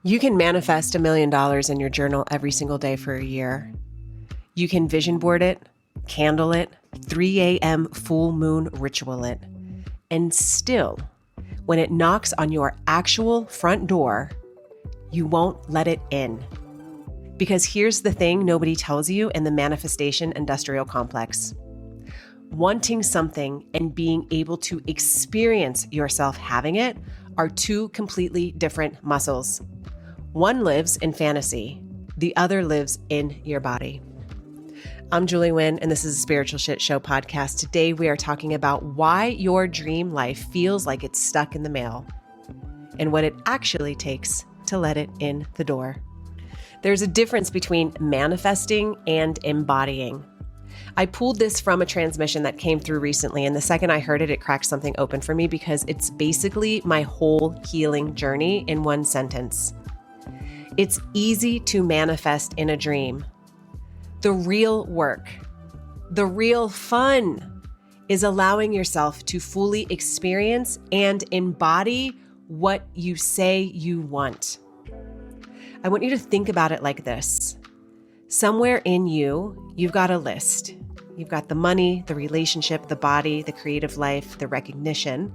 You can manifest $1 million in your journal every single day for a year. You can vision board it, candle it, 3 a.m. full moon ritual it. And still, when it knocks on your actual front door, you won't let it in. Because here's the thing nobody tells you in the manifestation industrial complex. Wanting something and being able to experience yourself having it are two completely different muscles. One lives in fantasy, the other lives in your body. I'm Julie Nguyen, and this is a Spiritual Shitshow Podcast. Today, we are talking about why your dream life feels like it's stuck in the mail and what it actually takes to let it in the door. There's a difference between manifesting and embodying. I pulled this from a transmission that came through recently, and the second I heard it, it cracked something open for me because it's basically my whole healing journey in one sentence. It's easy to manifest in a dream. The real work, the real fun is allowing yourself to fully experience and embody what you say you want. I want you to think about it like this. Somewhere in you, you've got a list. You've got the money, the relationship, the body, the creative life, the recognition,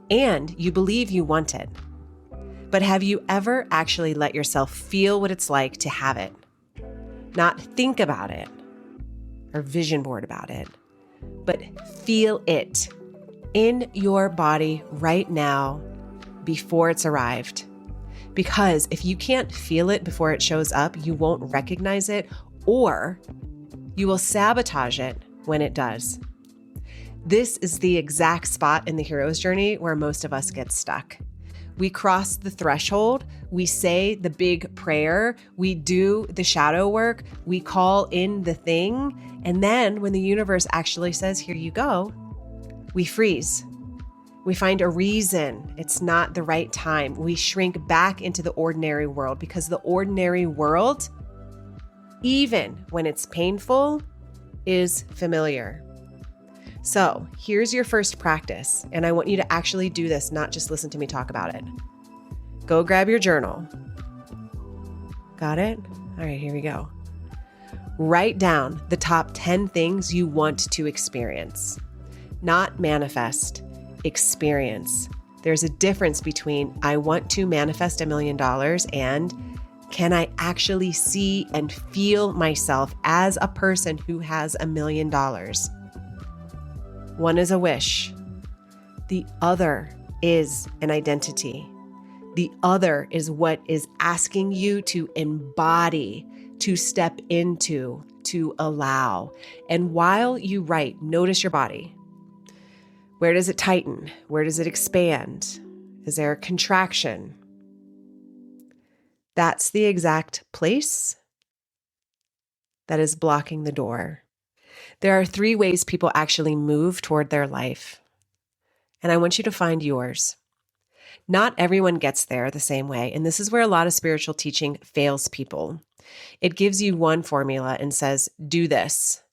and you believe you want it. But have you ever actually let yourself feel what it's like to have it? Not think about it or vision board about it, but feel it in your body right now before it's arrived. Because if you can't feel it before it shows up, you won't recognize it, or you will sabotage it when it does. This is the exact spot in the hero's journey where most of us get stuck. We cross the threshold, we say the big prayer, we do the shadow work, we call in the thing, and then when the universe actually says, here you go, we freeze. We find a reason it's not the right time. We shrink back into the ordinary world because the ordinary world, even when it's painful, is familiar. So here's your first practice, and I want you to actually do this, not just listen to me talk about it. Go grab your journal. Got it? All right, here we go. Write down the top 10 things you want to experience. Not manifest, experience. There's a difference between I want to manifest $1 million and can I actually see and feel myself as a person who has $1 million? One is a wish. The other is an identity. The other is what is asking you to embody, to step into, to allow. And while you write, notice your body. Where does it tighten? Where does it expand? Is there a contraction? That's the exact place that is blocking the door. There are 3 ways people actually move toward their life, and I want you to find yours. Not everyone gets there the same way, and this is where a lot of spiritual teaching fails people. It gives you one formula and says, do this,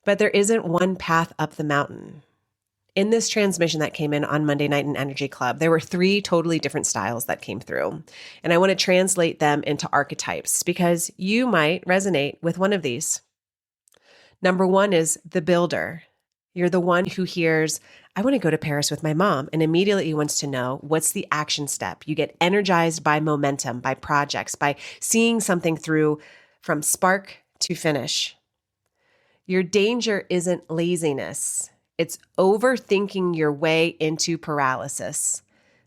but there isn't one path up the mountain. In this transmission that came in on Monday night in Energy Club, there were 3 totally different styles that came through, and I want to translate them into archetypes because you might resonate with one of these. Number 1 is the builder. You're the one who hears, I want to go to Paris with my mom, and immediately wants to know what's the action step. You get energized by momentum, by projects, by seeing something through from spark to finish. Your danger isn't laziness. It's overthinking your way into paralysis,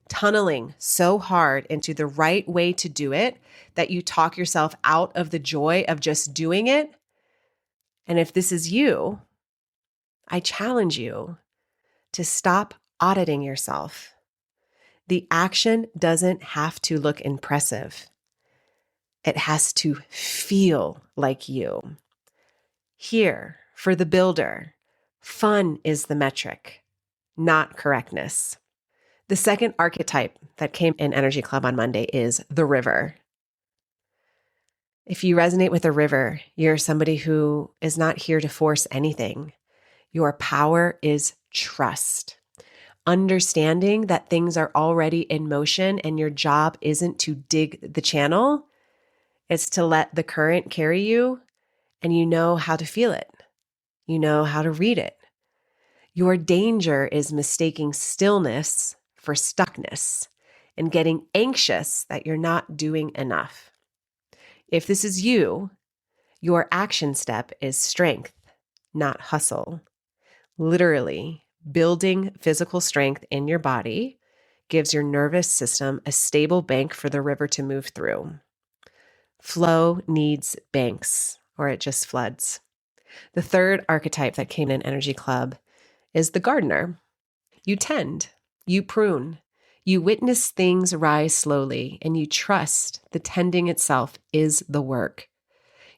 tunneling so hard into the right way to do it that you talk yourself out of the joy of just doing it. And if this is you, I challenge you to stop auditing yourself. The action doesn't have to look impressive. It has to feel like you. Here, for the builder, fun is the metric, not correctness. The second archetype that came in Energy Club on Monday is the river. If you resonate with a river, you're somebody who is not here to force anything. Your power is trust. Understanding that things are already in motion and your job isn't to dig the channel, it's to let the current carry you, and you know how to feel it. You know how to read it. Your danger is mistaking stillness for stuckness and getting anxious that you're not doing enough. If this is you, your action step is strength, not hustle. Literally, building physical strength in your body gives your nervous system a stable bank for the river to move through. Flow needs banks, or it just floods. The third archetype that came in Energy Club is the gardener. You tend, you prune, you witness things rise slowly, and you trust the tending itself is the work.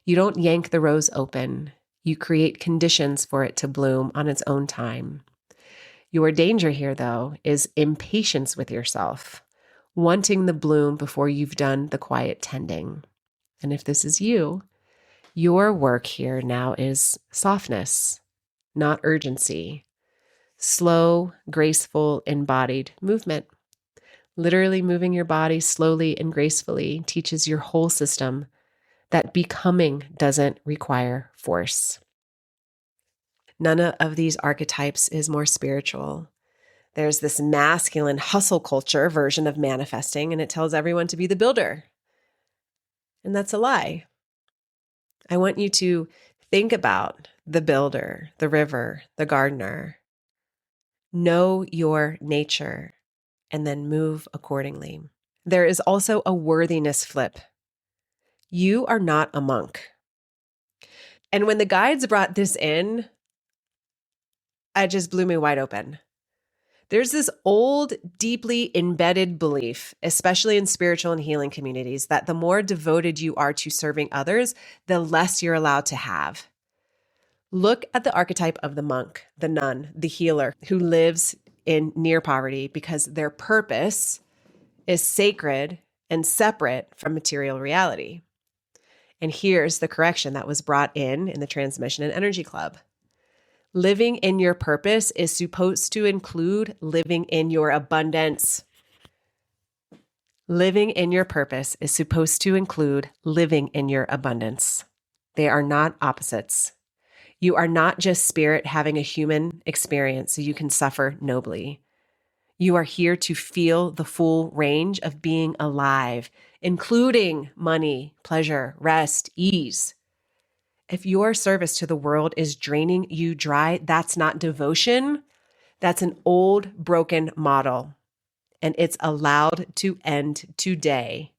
You don't yank the rose open. You create conditions for it to bloom on its own time. Your danger here, though, is impatience with yourself, wanting the bloom before you've done the quiet tending. And if this is you, your work here now is softness, not urgency. Slow, graceful, embodied movement. Literally moving your body slowly and gracefully teaches your whole system that becoming doesn't require force. None of these archetypes is more spiritual. There's this masculine hustle culture version of manifesting, and it tells everyone to be the builder. And that's a lie. I want you to think about the builder, the river, the gardener. Know your nature and then move accordingly. There is also a worthiness flip. You are not a monk. And when the guides brought this in, it just blew me wide open. There's this old, deeply embedded belief, especially in spiritual and healing communities, that the more devoted you are to serving others, the less you're allowed to have. Look at the archetype of the monk, the nun, the healer who lives in near poverty because their purpose is sacred and separate from material reality. And here's the correction that was brought in the Transmission and Energy Club. Living in your purpose is supposed to include living in your abundance. Living in your purpose is supposed to include living in your abundance. They are not opposites. You are not just spirit having a human experience so you can suffer nobly. You are here to feel the full range of being alive, including money, pleasure, rest, ease. If your service to the world is draining you dry, that's not devotion. That's an old, broken model, and it's allowed to end today.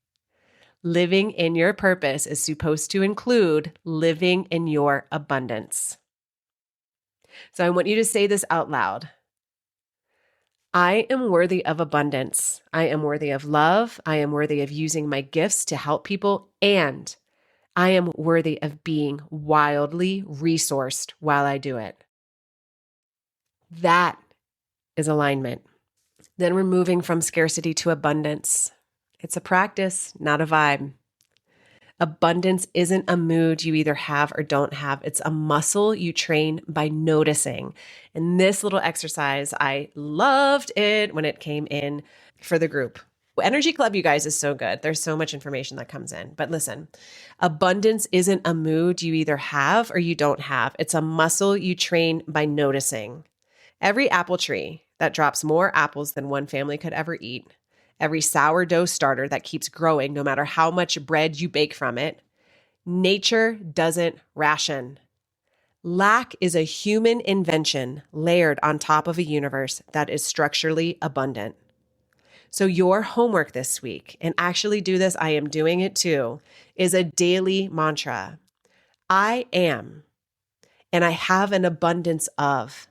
Living in your purpose is supposed to include living in your abundance. So I want you to say this out loud. I am worthy of abundance. I am worthy of love. I am worthy of using my gifts to help people, and I am worthy of being wildly resourced while I do it. That is alignment. Then we're moving from scarcity to abundance. It's a practice, not a vibe. Abundance isn't a mood you either have or don't have. It's a muscle you train by noticing. And this little exercise, I loved it when it came in for the group. Energy Club, you guys, is so good. There's so much information that comes in. But listen, abundance isn't a mood you either have or you don't have. It's a muscle you train by noticing. Every apple tree that drops more apples than one family could ever eat, every sourdough starter that keeps growing no matter how much bread you bake from it, nature doesn't ration. Lack is a human invention layered on top of a universe that is structurally abundant. So your homework this week, and actually do this, I am doing it too, is a daily mantra. I am, and I have an abundance of.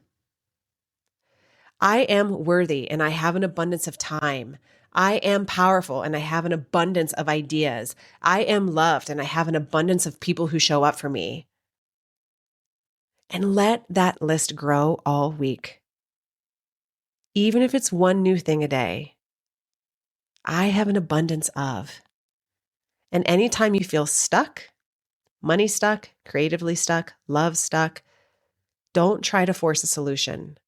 I am worthy, and I have an abundance of time. I am powerful, and I have an abundance of ideas. I am loved, and I have an abundance of people who show up for me. And let that list grow all week. Even if it's one new thing a day. I have an abundance of. And anytime you feel stuck, money stuck, creatively stuck, love stuck, don't try to force a solution.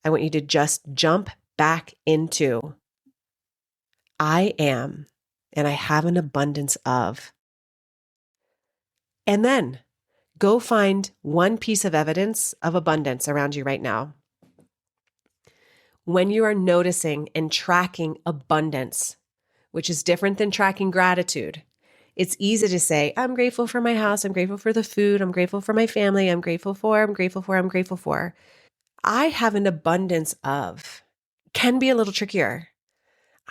I want you to just jump back into I am, and I have an abundance of. And then go find one piece of evidence of abundance around you right now. When you are noticing and tracking abundance, which is different than tracking gratitude, it's easy to say, I'm grateful for my house. I'm grateful for the food. I'm grateful for my family. I'm grateful for. I have an abundance of. Can be a little trickier.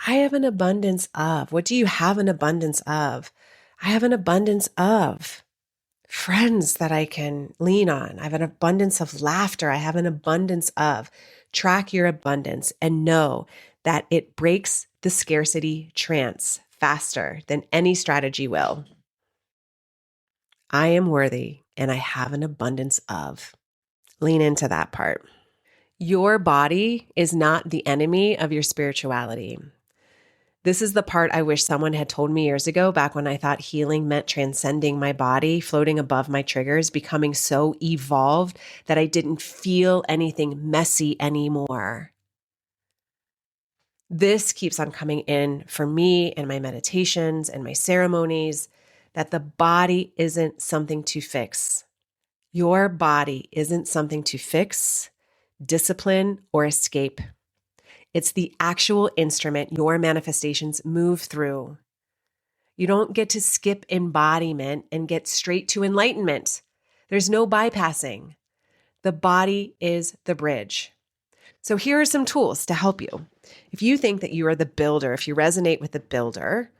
I have an abundance of. What do you have an abundance of? I have an abundance of friends that I can lean on. I have an abundance of laughter. I have an abundance of. Track your abundance and know that it breaks the scarcity trance faster than any strategy will. I am worthy and I have an abundance of. Lean into that part. Your body is not the enemy of your spirituality. This is the part I wish someone had told me years ago, back when I thought healing meant transcending my body, floating above my triggers, becoming so evolved that I didn't feel anything messy anymore. This keeps on coming in for me and my meditations and my ceremonies, that the body isn't something to fix. Your body isn't something to fix, discipline, or escape. It's the actual instrument your manifestations move through. You don't get to skip embodiment and get straight to enlightenment. There's no bypassing. The body is the bridge. So here are some tools to help you. If you think that you are the builder, if you resonate with the builder,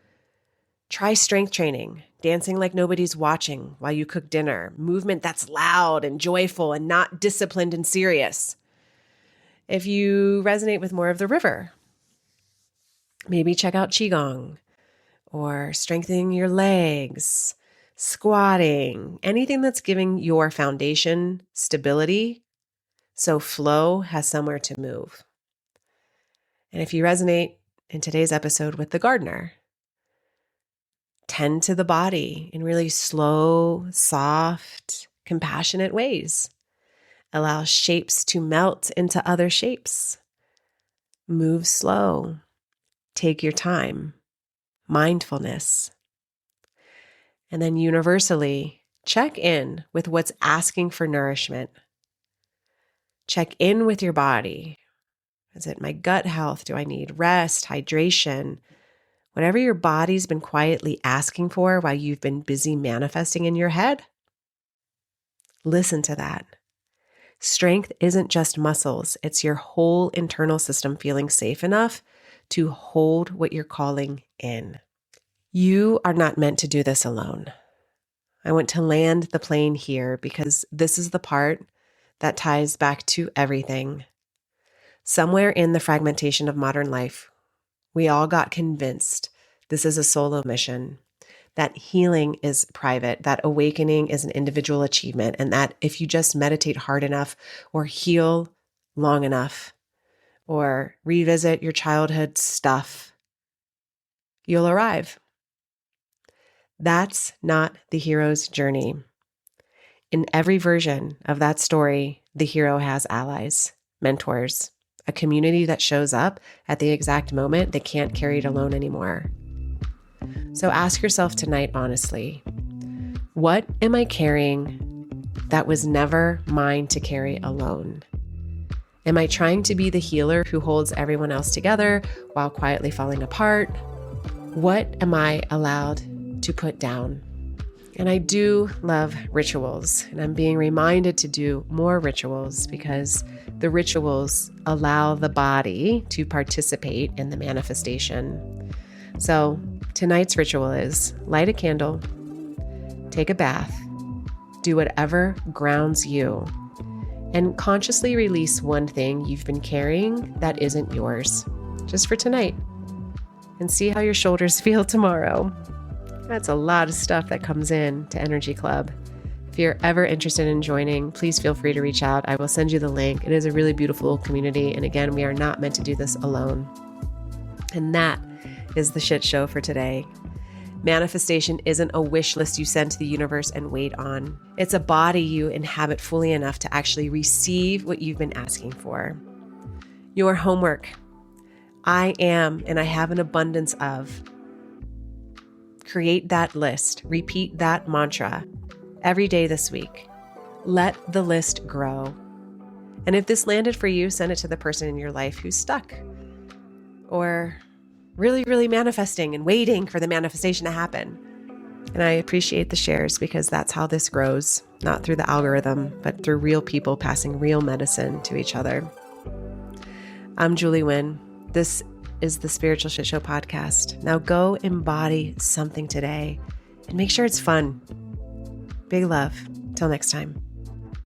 try strength training, dancing like nobody's watching while you cook dinner, movement that's loud and joyful and not disciplined and serious. If you resonate with more of the river, maybe check out Qigong or strengthening your legs, squatting, anything that's giving your foundation stability so flow has somewhere to move. And if you resonate in today's episode with the gardener, tend to the body in really slow, soft, compassionate ways. Allow shapes to melt into other shapes. Move slow. Take your time. Mindfulness. And then universally, check in with what's asking for nourishment. Check in with your body. Is it my gut health? Do I need rest, hydration? Whatever your body's been quietly asking for while you've been busy manifesting in your head, listen to that. Strength isn't just muscles. It's your whole internal system feeling safe enough to hold what you're calling in. You are not meant to do this alone. I want to land the plane here because this is the part that ties back to everything. Somewhere in the fragmentation of modern life, we all got convinced this is a solo mission, that healing is private, that awakening is an individual achievement, and that if you just meditate hard enough or heal long enough or revisit your childhood stuff, you'll arrive. That's not the hero's journey. In every version of that story, the hero has allies, mentors, a community that shows up at the exact moment they can't carry it alone anymore. So ask yourself tonight, honestly, what am I carrying that was never mine to carry alone? Am I trying to be the healer who holds everyone else together while quietly falling apart? What am I allowed to put down? And I do love rituals, and I'm being reminded to do more rituals because the rituals allow the body to participate in the manifestation. So tonight's ritual is light a candle, take a bath, do whatever grounds you, and consciously release one thing you've been carrying that isn't yours, just for tonight, and see how your shoulders feel tomorrow. That's a lot of stuff that comes in to Energy Club. If you're ever interested in joining, please feel free to reach out. I will send you the link. It is a really beautiful community. And again, we are not meant to do this alone. And that is the shit show for today. Manifestation isn't a wish list you send to the universe and wait on. It's a body you inhabit fully enough to actually receive what you've been asking for. Your homework I am and I have an abundance of. Create that list. Repeat that mantra every day this week. Let the list grow. And if this landed for you, send it to the person in your life who's stuck or really, really manifesting and waiting for the manifestation to happen. And I appreciate the shares because that's how this grows, not through the algorithm, but through real people passing real medicine to each other. I'm Julie Nguyen. This is the Spiritual Shitshow Podcast. Now go embody something today and make sure it's fun. Big love. Till next time.